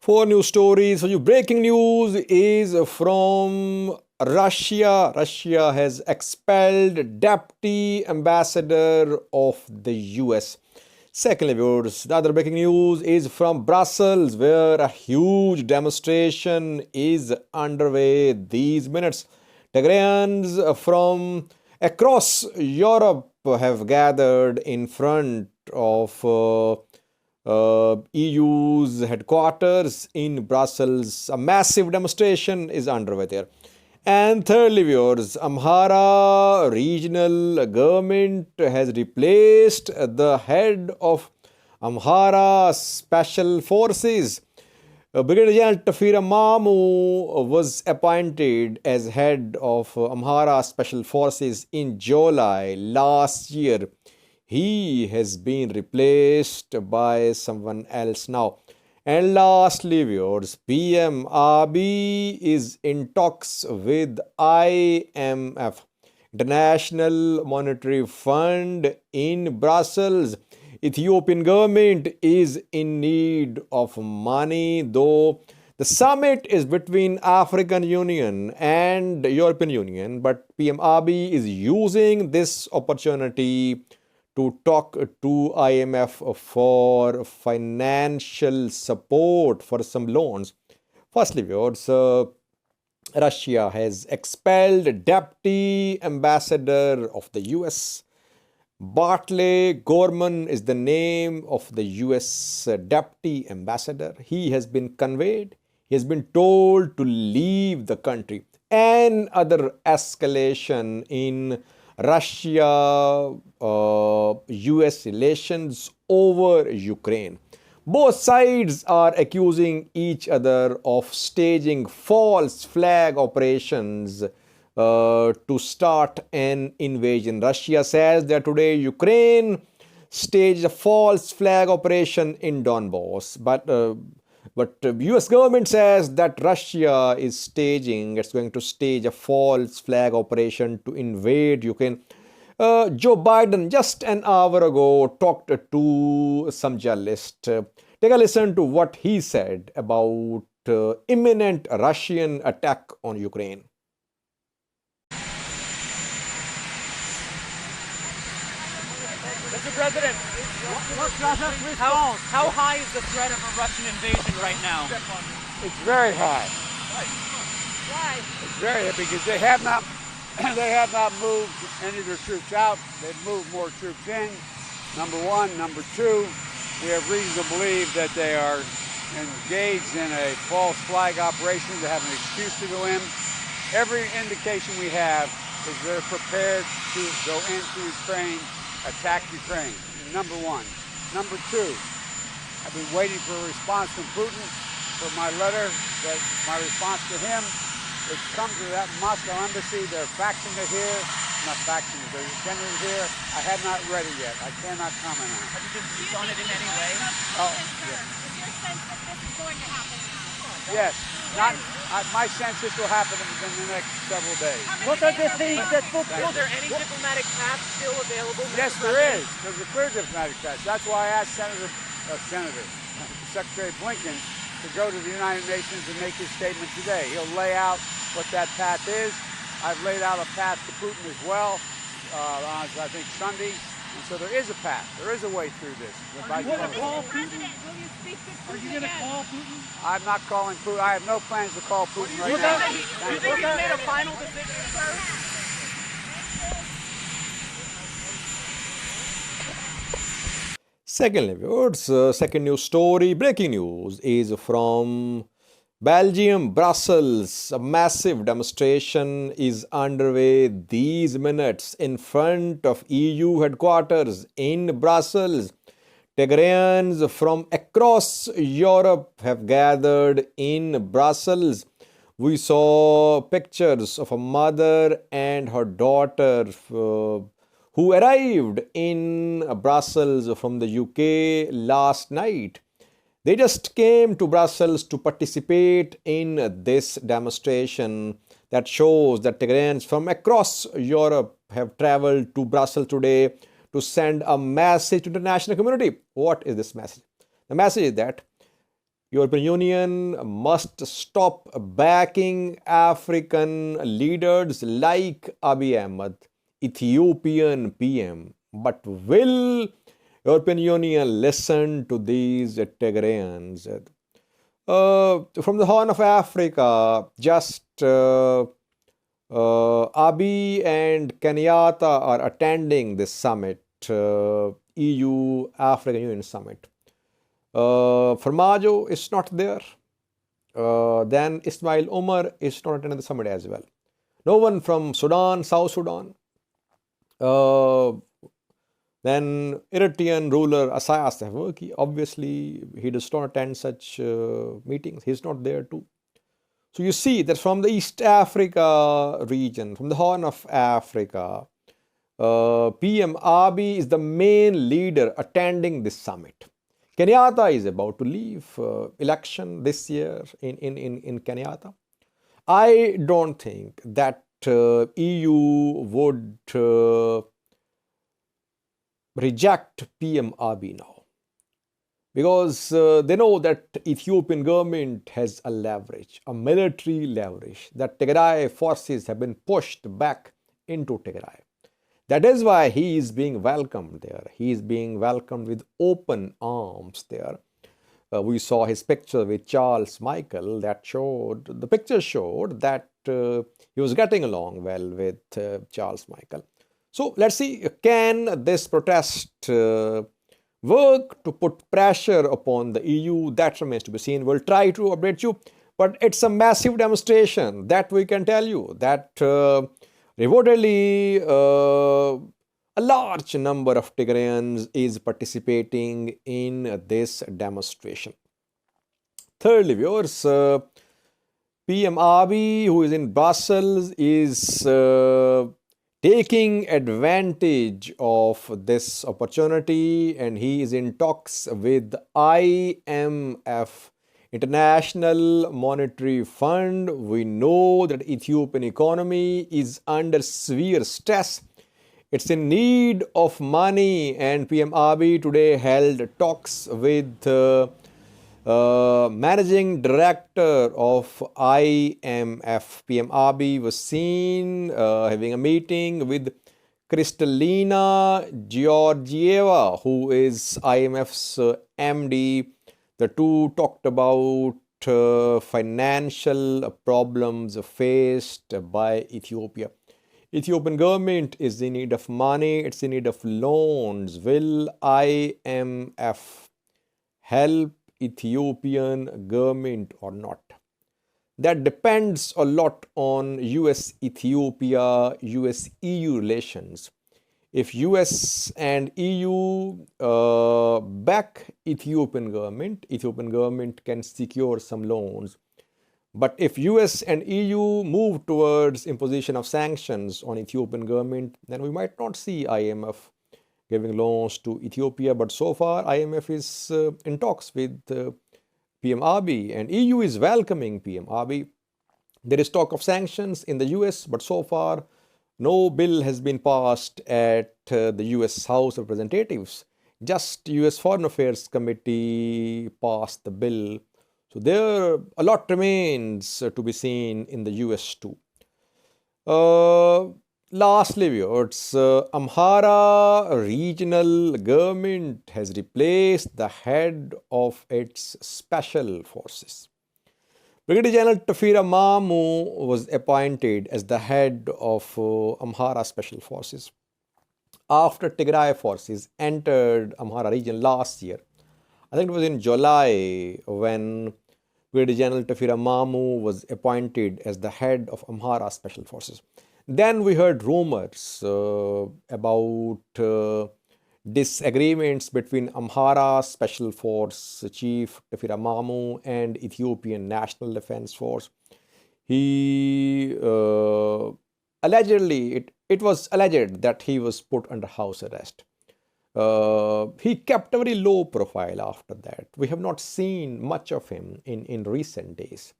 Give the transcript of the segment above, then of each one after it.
Four news stories for you. Breaking news is from Russia. Russia has expelled deputy ambassador of the US. Secondly, viewers, the other breaking news is from Brussels, where a huge demonstration is underway these minutes. Tigrayans from across Europe have gathered in front of EU's headquarters in Brussels. A massive demonstration is underway there. And thirdly, viewers, Amhara regional government has replaced the head of Amhara Special Forces. Brigadier General Tafira Mamu was appointed as head of Amhara Special Forces in July last year. He has been replaced by someone else now. And lastly, viewers, PM Abiy is in talks with IMF, International Monetary Fund in Brussels. Ethiopian government is in need of money, though the summit is between African Union and European Union, but PM Abiy is using this opportunity to talk to IMF for financial support for some loans. Firstly, viewers, Russia has expelled deputy ambassador of the US. Bartley Gorman is the name of the US deputy ambassador. He has been conveyed. He has been told to leave the country. And other escalation in Russia US relations over Ukraine. Both sides are accusing each other of staging false flag operations to start an invasion. Russia says that today Ukraine staged a false flag operation in Donbass, but US government says that Russia is going to stage a false flag operation to invade Ukraine. Joe Biden just an hour ago talked to some journalists. Take a listen to what he said about imminent Russian attack on Ukraine. Mr. President, how high is the threat of a Russian invasion right now? It's very high. Why? It's very high because they have not moved any of their troops out. They've moved more troops in. Number one. Number two, we have reason to believe that they are engaged in a false flag operation. They have an excuse to go in. Every indication we have is they're prepared to go into Ukraine, attack Ukraine. Number one. Number two, I've been waiting for a response from Putin for my letter, my response to him. It's come to that Moscow embassy. They're faxing it here. Not faxing it, they're sending it here. I have not read it yet. I cannot comment on it. Have you been briefed on it in any way? Oh, yeah. Is your sense that this is going to happen now? Yes. My sense this will happen within the next several days. What are the things that will there any diplomatic path still available? Yes, there is. There's a clear diplomatic path. That's why I asked Secretary Blinken to go to the United Nations and make his statement today. He'll lay out what that path is. I've laid out a path to Putin as well on, I think, Sunday. And so there is a path. There is a way through this. Are you going to call Putin? Will you speak to Putin? Are you going to call Putin? I'm not calling Putin. I have no plans to call Putin right now. Do you think he's made a final decision, sir? Secondly, viewers, second news story, breaking news, is from Belgium, Brussels. A massive demonstration is underway these minutes in front of EU headquarters in Brussels. Tigrayans from across Europe have gathered in Brussels. We saw pictures of a mother and her daughter who arrived in Brussels from the UK last night. They just came to Brussels to participate in this demonstration that shows that Tigrayans from across Europe have traveled to Brussels today to send a message to the international community. What is this message? The message is that European Union must stop backing African leaders like Abiy Ahmed, Ethiopian PM. But will European Union listen to these Tigrayans? From the Horn of Africa, just Abiy and Kenyatta are attending this summit, EU African Union summit. Farmajo is not there. Then Ismail Omar is not attending the summit as well. No one from Sudan, South Sudan. Then Eritrean ruler Isaias Afwerki, obviously he does not attend such meetings. He's not there too. So you see that from the East Africa region, from the Horn of Africa, PM Abiy is the main leader attending this summit. Kenyatta is about to leave election this year in Kenyatta. I don't think that EU would reject PM Abiy now, because they know that Ethiopian government has a leverage, a military leverage, that Tigray forces have been pushed back into Tigray. That is why he is being welcomed there. He is being welcomed with open arms there. We saw his picture with Charles Michael. The picture showed that he was getting along well with Charles Michael. So let's see, can this protest work to put pressure upon the EU? That remains to be seen. We'll try to update you, but it's a massive demonstration, that we can tell you, that reportedly a large number of Tigrayans is participating in this demonstration. Thirdly, viewers, PM Abiy, who is in Brussels, is taking advantage of this opportunity, and he is in talks with IMF, International Monetary Fund. We know that Ethiopian economy is under severe stress. It's in need of money, and PM Abiy today held talks with managing director of IMF. PM Abiy was seen having a meeting with Kristalina Georgieva, who is IMF's MD. The two talked about financial problems faced by Ethiopia. Ethiopian government is in need of money, it's in need of loans. Will IMF help Ethiopian government or not? That depends a lot on US-Ethiopia, US-EU relations. If US and EU back Ethiopian government can secure some loans. But if US and EU move towards imposition of sanctions on Ethiopian government, then we might not see IMF giving loans to Ethiopia. But so far, IMF is in talks with PM Abiy, and EU is welcoming PM Abiy. There is talk of sanctions in the US, but so far, no bill has been passed at the US House of Representatives. Just US Foreign Affairs Committee passed the bill. So there a lot remains to be seen in the US too. Lastly, viewers, Amhara regional government has replaced the head of its special forces. Brigadier General Tafira Mamu was appointed as the head of Amhara Special Forces after Tigray forces entered Amhara region last year. I think it was in July when Brigadier General Tafira Mamu was appointed as the head of Amhara Special Forces. Then we heard rumors about disagreements between Amhara Special Force Chief Tafira Mamu and Ethiopian National Defense Force. He allegedly, it was alleged that he was put under house arrest. He kept a very low profile after that. We have not seen much of him in recent days.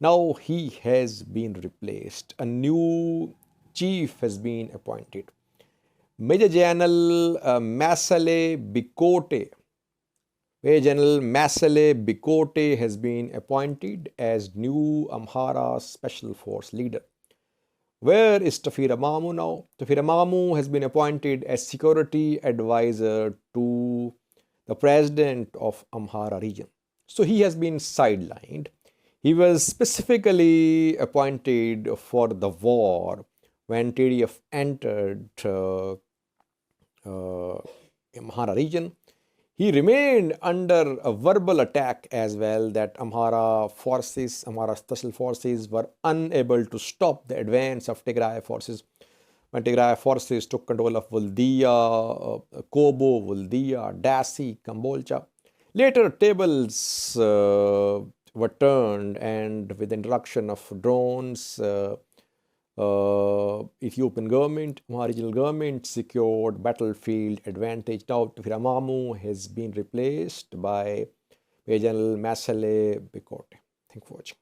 Now he has been replaced. A new chief has been appointed. Major General Masale Bikote Major General Masale Bikote has been appointed as new Amhara Special Force leader. Where is Tafira Mamu now? Tafira Mamu has been appointed as security advisor to the president of Amhara region. So he has been sidelined. He was specifically appointed for the war when TDF entered Amhara region. He remained under a verbal attack as well that Amhara Special Forces were unable to stop the advance of Tigray forces. When Tigray forces took control of Vuldia, Kobo, Vuldia, Dasi, Kambolcha. Later, tables were turned, and with the introduction of drones, Ethiopian government, regional government secured battlefield advantage. Now, Firamamu has been replaced by Major General Masale Bikote. Thank you for watching.